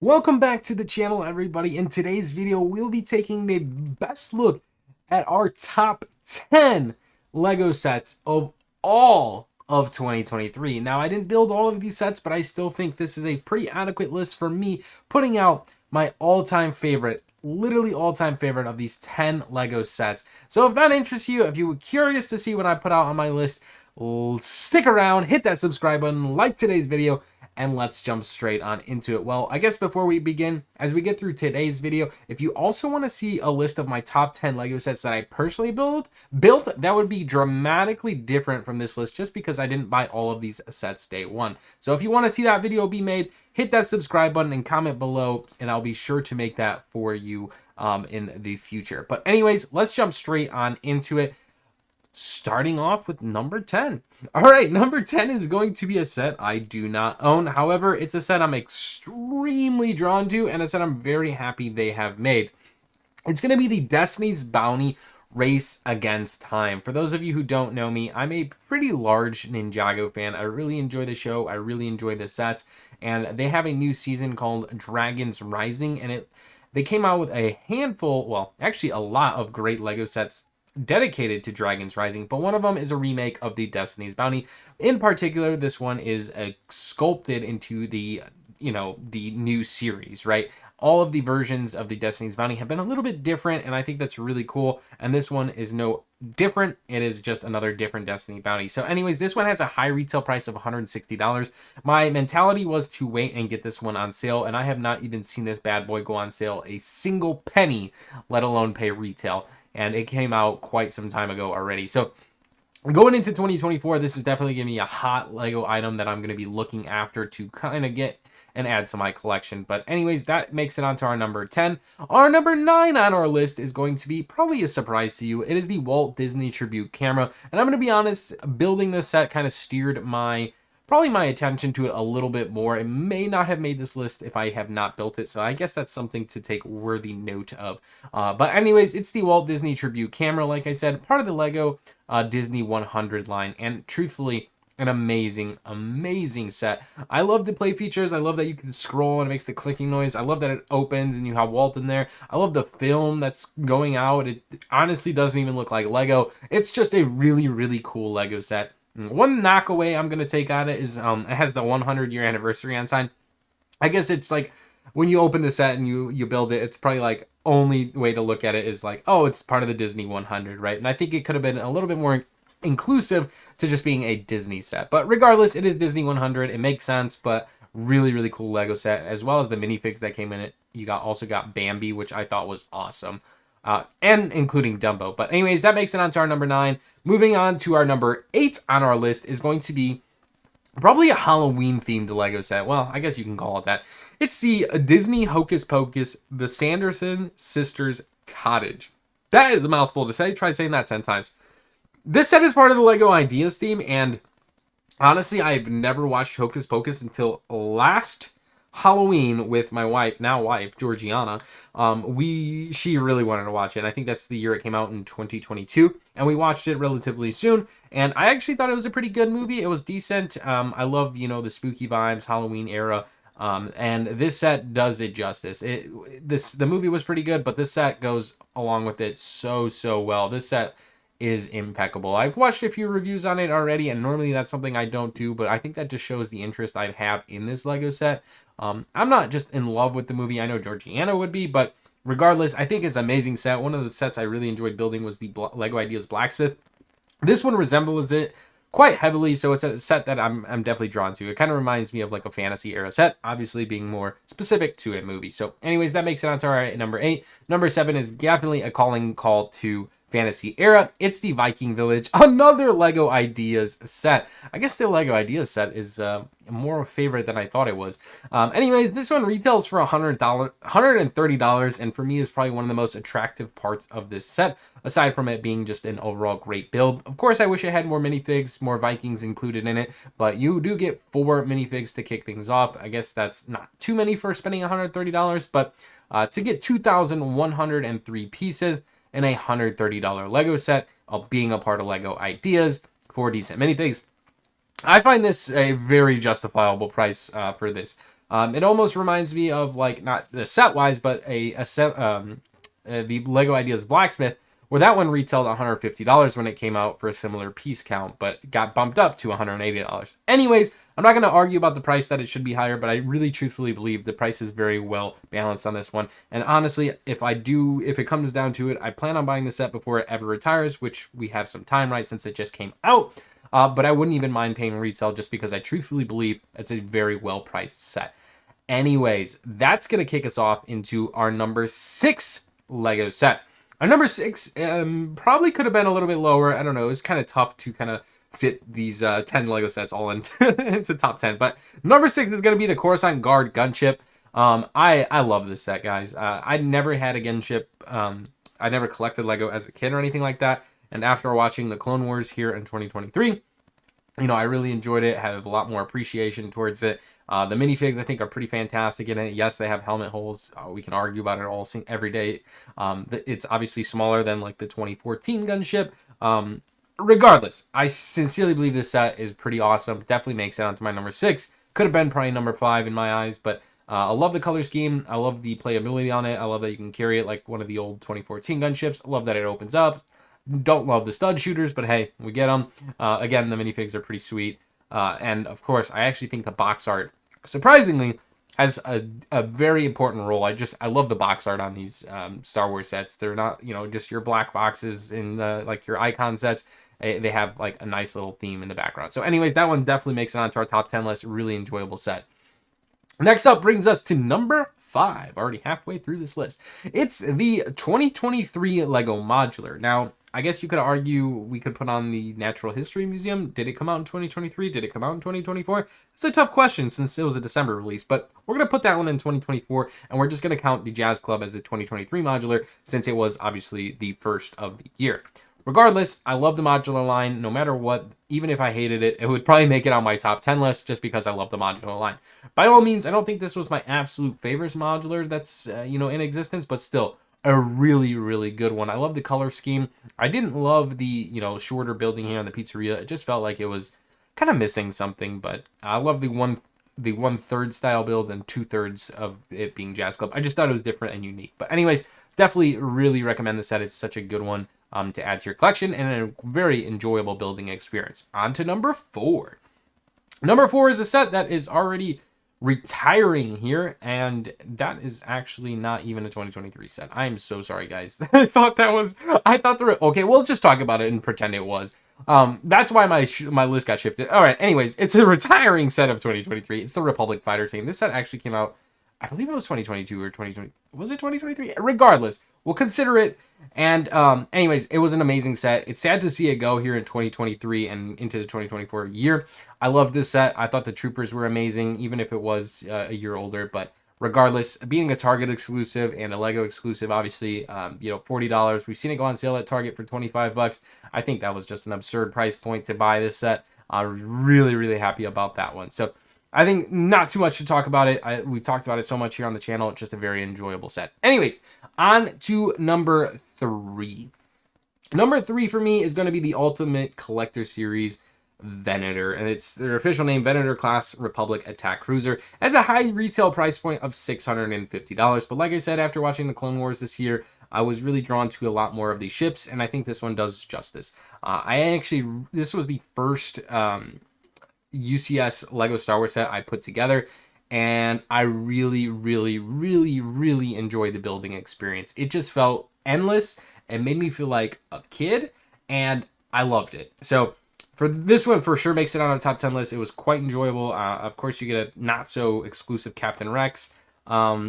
Welcome back to the channel, everybody. In today's video, we'll be taking the best look at our top 10 Lego sets of all of 2023. Now, I didn't build all of these sets, but I still think this is a pretty adequate list for me, putting out my all-time favorite, literally all-time favorite of these 10 Lego sets. So if that interests you, if you were curious to see what I put out on my list, stick around, hit that subscribe button, like today's video, and let's jump straight on into it. Well, I guess before we begin, as we get through today's video, if you also want to see a list of my top 10 Lego sets that I personally built, that would be dramatically different from this list just because I didn't buy all of these sets day one. So if you want to see that video be made, hit that subscribe button and comment below, and I'll be sure to make that for you in the future. But anyways, let's jump straight on into it. Starting off with number 10. All right, number 10 is going to be a set I do not own. However, it's a set I'm extremely drawn to and a set I'm very happy they have made. It's going to be the Destiny's Bounty Race Against Time. For those of you who don't know me, I'm a pretty large Ninjago fan. I really enjoy the show. I really enjoy the sets. And they have a new season called Dragons Rising. And they came out with a handful, well, actually a lot of great Lego sets dedicated to Dragons Rising, but one of them is a remake of the Destiny's Bounty. In particular, this one is sculpted into the new series, right? All of the versions of the Destiny's Bounty have been a little bit different, and I think that's really cool. And this one is no different. It is just another different Destiny Bounty. So anyways, this one has a high retail price of $160. My mentality was to wait and get this one on sale, and I have not even seen this bad boy go on sale a single penny, let alone pay retail. And it came out quite some time ago already. So going into 2024, this is definitely going to be a hot Lego item that I'm going to be looking after to kind of get and add to my collection. But anyways, that makes it onto our number 10. Our number 9 on our list is going to be probably a surprise to you. It is the Walt Disney Tribute Camera. And I'm going to be honest, building this set kind of steered probably my attention to it a little bit more. It may not have made this list if I have not built it, so I guess that's something to take worthy note of. But anyways, it's the Walt Disney Tribute Camera, like I said, part of the Lego Disney 100 line, and truthfully, an amazing set. I love the play features. I love that you can scroll and it makes the clicking noise. I love that it opens and you have Walt in there. I love the film that's going out. It honestly doesn't even look like Lego. It's just a really cool Lego set. One knock away I'm going to take on it is it has the 100-year anniversary on sign. I guess it's like when you open the set and you build it, it's probably like only way to look at it is like, oh, it's part of the Disney 100, right? And I think it could have been a little bit more inclusive to just being a Disney set. But regardless, it is Disney 100. It makes sense, but really cool Lego set, as well as the minifigs that came in it. You also got Bambi, which I thought was awesome. And including Dumbo. But anyways, that makes it onto our number 9. Moving on to our number 8 on our list is going to be probably a Halloween-themed Lego set. Well, I guess you can call it that. It's the Disney Hocus Pocus, the Sanderson Sisters Cottage. That is a mouthful to say. Try saying that 10 times. This set is part of the Lego Ideas theme, and honestly, I've never watched Hocus Pocus until last Halloween with my wife, now wife, Georgiana. She really wanted to watch it. I think that's the year it came out in 2022, and we watched it relatively soon. And I actually thought it was a pretty good movie. It was decent. I love, the spooky vibes, Halloween era. And this set does it justice. The movie was pretty good, but this set goes along with it so well. This set is impeccable. I've watched a few reviews on it already, and normally that's something I don't do, but I think that just shows the interest I have in this Lego set. I'm not just in love with the movie. I know Georgiana would be, but regardless, I think it's an amazing set. One of the sets I really enjoyed building was the Lego Ideas Blacksmith. This one resembles it quite heavily, so it's a set that I'm definitely drawn to. It kind of reminds me of like a fantasy era set, obviously being more specific to a movie. So anyways, that makes it onto our number 8. Number 7 is definitely a calling call to fantasy era. It's the Viking Village, another Lego Ideas set. I guess the Lego Ideas set is more a favorite than I thought it was. Anyways, this one retails for $130, and for me is probably one of the most attractive parts of this set, aside from it being just an overall great build. Of course, I wish it had more minifigs, more Vikings included in it, but you do get 4 minifigs to kick things off. I guess that's not too many for spending $130, but to get 2,103 pieces in a $130 Lego set of being a part of Lego Ideas for decent minifigs, I find this a very justifiable price for this. It almost reminds me of, like, not the set wise, but a set, the Lego Ideas Blacksmith, where that one retailed $150 when it came out for a similar piece count, but got bumped up to $180. Anyways, I'm not going to argue about the price that it should be higher, but I really truthfully believe the price is very well balanced on this one. And honestly, if it comes down to it, I plan on buying the set before it ever retires, which we have some time, right, since it just came out. But I wouldn't even mind paying retail just because I truthfully believe it's a very well priced set. Anyways, that's going to kick us off into our number 6 Lego set. Our number 6 probably could have been a little bit lower. I don't know. It was kind of tough to kind of fit these 10 Lego sets all into top 10. But number 6 is going to be the Coruscant Guard Gunship. I love this set, guys. I never had a Gunship. I never collected Lego as a kid or anything like that. And after watching the Clone Wars here in 2023, you know, I really enjoyed it. Had a lot more appreciation towards it. The minifigs, I think, are pretty fantastic in it. Yes, they have helmet holes. We can argue about it every day. It's obviously smaller than, like, the 2014 Gunship. Regardless, I sincerely believe this set is pretty awesome. Definitely makes it onto my number 6. Could have been probably number 5 in my eyes, but I love the color scheme. I love the playability on it. I love that you can carry it like one of the old 2014 Gunships. I love that it opens up. Don't love the stud shooters, but hey, we get them. Again, the minifigs are pretty sweet. And of course, I actually think the box art, surprisingly, has a very important role. I love the box art on these Star Wars sets. They're not, you know, just your black boxes in the, like, your icon sets. They have, like, a nice little theme in the background. So anyways, that one definitely makes it onto our top 10 list. Really enjoyable set. Next up brings us to number 5. Already halfway through this list. It's the 2023 Lego Modular. Now, I guess you could argue we could put on the Natural History Museum. Did it come out in 2023? Did it come out in 2024? It's a tough question since it was a December release, but we're going to put that one in 2024, and we're just going to count the Jazz Club as the 2023 modular since it was obviously the first of the year. Regardless, I love the modular line. No matter what, even if I hated it, it would probably make it on my top 10 list just because I love the modular line. By all means, I don't think this was my absolute favorite modular that's you know, in existence, but still, a really, really good one. I love the color scheme. I didn't love the, you know, shorter building here on the pizzeria. It just felt like it was kind of missing something, but I love the 1/3 style build and 2/3 of it being Jazz Club. I just thought it was different and unique. But anyways, definitely really recommend the set. It's such a good one to add to your collection and a very enjoyable building experience. On to number 4. Number 4 is a set that is already retiring here, and that is actually not even a 2023 set. I am so sorry, guys. I thought okay, we'll just talk about it and pretend it was. That's why my list got shifted. All right, anyways, it's a retiring set of 2023. It's the Republic Fighter Team. This set actually came out, I believe it was 2022 or 2020. Was it 2023? Regardless, we'll consider it. And anyways, it was an amazing set. It's sad to see it go here in 2023 and into the 2024 year. I love this set. I thought the troopers were amazing, even if it was a year older. But regardless, being a Target exclusive and a Lego exclusive, obviously, you know, $40. We've seen it go on sale at Target for $25. I think that was just an absurd price point to buy this set. I'm really, really happy about that one. So I think not too much to talk about it. We've talked about it so much here on the channel. It's just a very enjoyable set. Anyways, on to number 3. Number 3 for me is going to be the Ultimate Collector Series Venator, and it's their official name, Venator Class Republic Attack Cruiser. It has a high retail price point of $650. But like I said, after watching the Clone Wars this year, I was really drawn to a lot more of these ships, and I think this one does justice. This was the first UCS Lego Star Wars set I put together, and I really, really, really, really enjoyed the building experience. It just felt endless. It made me feel like a kid, and I loved it. So for this one, for sure makes it on our top 10 list. It was quite enjoyable. Of course, you get a not so exclusive Captain Rex,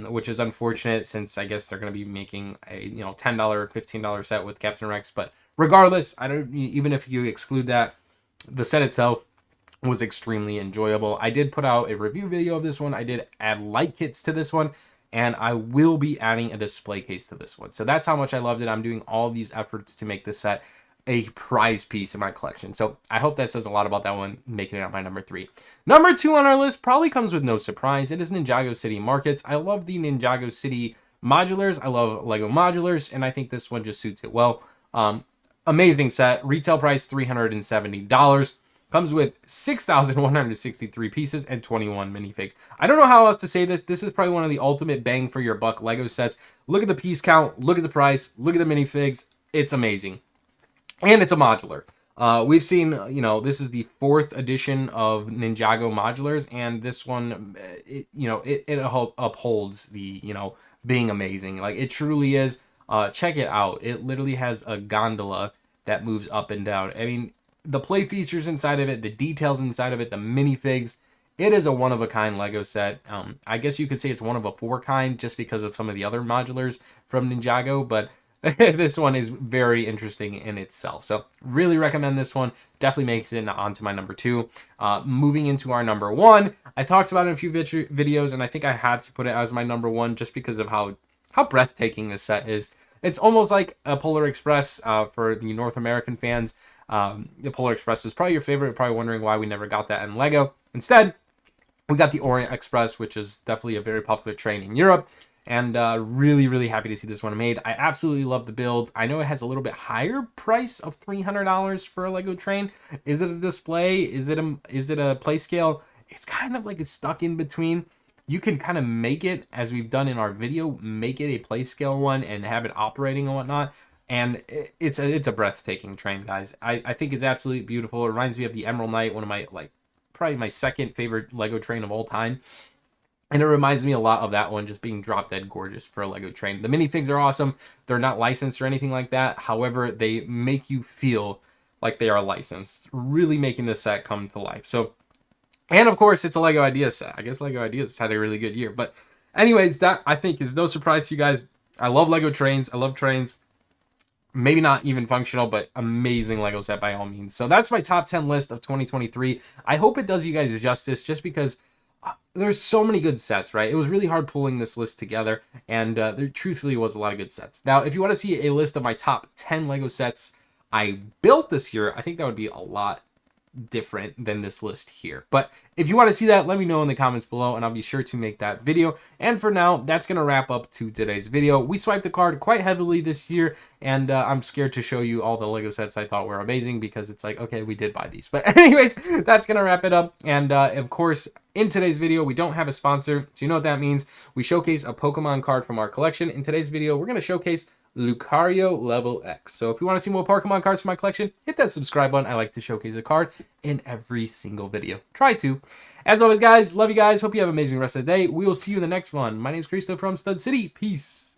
which is unfortunate since I guess they're going to be making a $10 or $15 set with Captain Rex. But regardless, even if you exclude that, the set itself was extremely enjoyable. I did put out a review video of this one. I did add light kits to this one, and I will be adding a display case to this one. So that's how much I loved it. I'm doing all these efforts to make this set a prize piece in my collection. So I hope that says a lot about that one, making it out my number 3. Number 2 on our list probably comes with no surprise. It is Ninjago City Markets. I love the Ninjago City modulars. I love Lego modulars, and I think this one just suits it well. Amazing set. Retail price $370. Comes with 6,163 pieces and 21 minifigs. I don't know how else to say this. This is probably one of the ultimate bang for your buck Lego sets. Look at the piece count, look at the price, look at the minifigs. It's amazing. And it's a modular. We've seen, this is the 4th edition of Ninjago modulars, and this one, it upholds the, being amazing. Like, it truly is. Check it out. It literally has a gondola that moves up and down. I mean, the play features inside of it, the details inside of it, the minifigs. It is a one-of-a-kind Lego set. I guess you could say it's one of a four-kind just because of some of the other modulars from Ninjago, but this one is very interesting in itself. So really recommend this one. Definitely makes it onto my number 2. Moving into our number 1, I talked about it in a few videos, and I think I had to put it as my number 1 just because of how breathtaking this set is. It's almost like a Polar Express for the North American fans. The Polar Express is probably your favorite. Probably wondering why we never got that in Lego. Instead, we got the Orient Express, which is definitely a very popular train in Europe. And really, really happy to see this one made. I absolutely love the build. I know it has a little bit higher price of $300 for a Lego train. Is it a display? Is it a play scale? It's kind of like it's stuck in between. You can kind of make it, as we've done in our video, make it a play scale one and have it operating and whatnot. And it's a breathtaking train, guys. I think it's absolutely beautiful. It reminds me of the Emerald Knight, one of my, probably my second favorite Lego train of all time. And it reminds me a lot of that one, just being drop dead gorgeous for a Lego train. The minifigs are awesome. They're not licensed or anything like that. However, they make you feel like they are licensed, really making the set come to life. So, and of course, it's a Lego Ideas set. I guess Lego Ideas had a really good year. But anyways, that I think is no surprise to you guys. I love Lego trains. I love trains. Maybe not even functional, but amazing Lego set by all means. So that's my top 10 list of 2023. I hope it does you guys justice, just because there's so many good sets, right? It was really hard pulling this list together, and there truthfully was a lot of good sets. Now, if you want to see a list of my top 10 Lego sets I built this year, I think that would be a lot different than this list here. But if you want to see that, let me know in the comments below, and I'll be sure to make that video. And for now, that's going to wrap up to today's video. We swiped the card quite heavily this year, and I'm scared to show you all the Lego sets I thought were amazing, because it's like, okay, we did buy these. But anyways, that's going to wrap it up. And of course, in today's video, we don't have a sponsor, so you know what that means. We showcase a Pokemon card from our collection. In today's video, we're going to showcase Lucario Level X. So if you want to see more Pokemon cards from my collection, hit that subscribe button. I like to showcase a card in every single video. Try to. As always, guys, love you guys. Hope you have an amazing rest of the day. We will see you in the next one. My name is Cristo from Stud City. Peace.